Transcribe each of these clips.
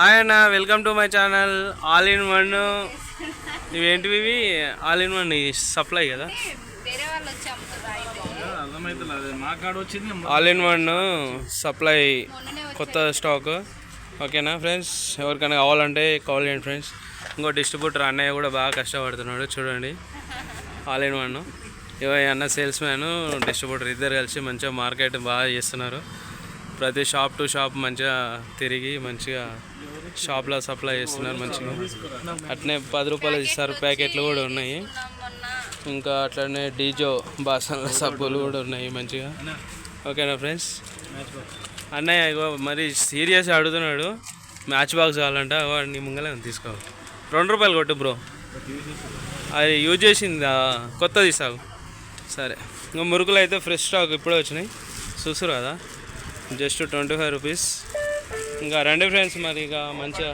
Hi అన్న, welcome to my channel all in one. ఇవేంటివి? ఇవి ఆల్ ఇన్ వన్ సప్లై కదా, ఆల్ ఇన్ వన్ సప్లై కొత్త stock. ఓకేనా ఫ్రెండ్స్, ఎవరికైనా కావాలంటే కాల్ చేయండి ఫ్రెండ్స్. ఇంకో డిస్ట్రిబ్యూటర్ అన్నయ్య కూడా బాగా కష్టపడుతున్నాడు చూడండి. ఆల్ ఇన్ వన్ అన్న సేల్స్ మ్యాన్, డిస్ట్రిబ్యూటర్ ఇద్దరు కలిసి మంచిగా మార్కెట్ బాగా చేస్తున్నారు. ప్రతి షాప్ టు షాప్ మంచిగా తిరిగి మంచిగా షాప్లో సప్లై చేస్తున్నారు మంచిగా. అట్నే 10 రూపాయలు ఇస్తారు ప్యాకెట్లు కూడా ఉన్నాయి. ఇంకా అట్లనే డీజో బాసన్ల సబ్బులు కూడా ఉన్నాయి మంచిగా. ఓకేనా ఫ్రెండ్స్, అన్నయ్య ఇగో మరి సీరియస్ అడుగుతున్నాడు. మ్యాచ్ బాక్స్ కావాలంట, వాడిని ముంగలే తీసుకోవాలి. 2 రూపాయలు కొట్టు బ్రో, అది యూజ్ చేసింది కొత్తది సాగు. సరే, ఇంకా మురుకులు అయితే ఫ్రెష్ స్టాక్ ఇప్పుడే వచ్చినాయి చూసారు కదా, జస్ట్ 25 రూపీస్. ఇంకా రండి ఫ్రెండ్స్, మరి ఇక మంచిగా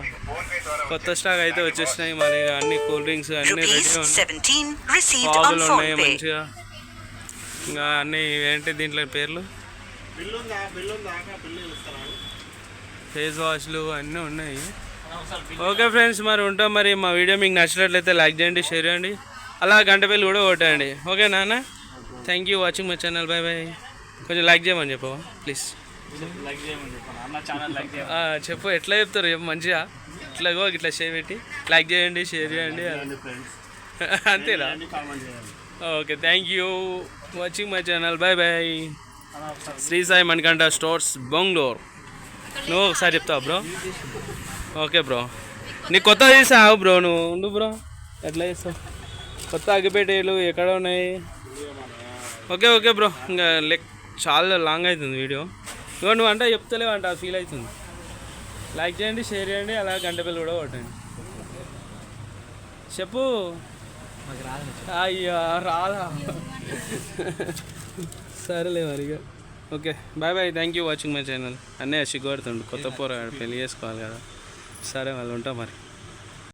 కొత్త స్టాక్ అయితే వచ్చేసినాయి. మరి ఇక అన్ని కూల్ డ్రింక్స్ అన్నీ రెడీగా ఉన్నాయి, పావులు ఉన్నాయి మంచిగా. ఇంకా అన్నీ ఏంటి దీంట్లో పేర్లు, ఫేస్ వాష్లు అన్నీ ఉన్నాయి. ఓకే ఫ్రెండ్స్, మరి ఉంటాం. మరి మా వీడియో మీకు నచ్చినట్లయితే లైక్ చేయండి, షేర్ చేయండి, అలా గంట బెల్ కూడా కొట్టండి. ఓకే నాన్న, thank you watching my channel. Bye bye. కొంచెం లైక్ చేయమని చెప్పవా ప్లీజ్. చెప్పు, ఎట్లా చెప్తారు చెప్పు మంచిగా. ఇట్లాగో ఇట్లా షేర్ పెట్టి లైక్ చేయండి, షేర్ చేయండి, అంతేనా? Okay, thank you watching my channel. Bye bye. Shri Sai Manikanta stores Bengaluru. నువ్వు ఒకసారి చెప్తావు బ్రో? ఓకే బ్రో, నీకు కొత్త చేసావు బ్రో, నువ్వు బ్రో ఎట్లా చేస్తావు? కొత్త అగ్గిపెట్టేలు ఎక్కడ ఉన్నాయి? ఓకే ఓకే బ్రో, ఇంకా చాలా లాంగ్ అవుతుంది వీడియో. ఇగో నువ్వు అంటే చెప్తలేవు అంట, ఫీల్ అవుతుంది. లైక్ చేయండి, షేర్ చేయండి, అలా గంట బిల్ కూడా కొట్టండి. చెప్పు. అయ్యా రాదా? సరేలే మరిగా. Okay bye bye, thank you watching my channel. అన్నీ సిగ్గుపడుతుండు, కొత్త పోరాడు పెళ్ళి చేసుకోవాలి కదా. సరే వాళ్ళు ఉంటాం మరి.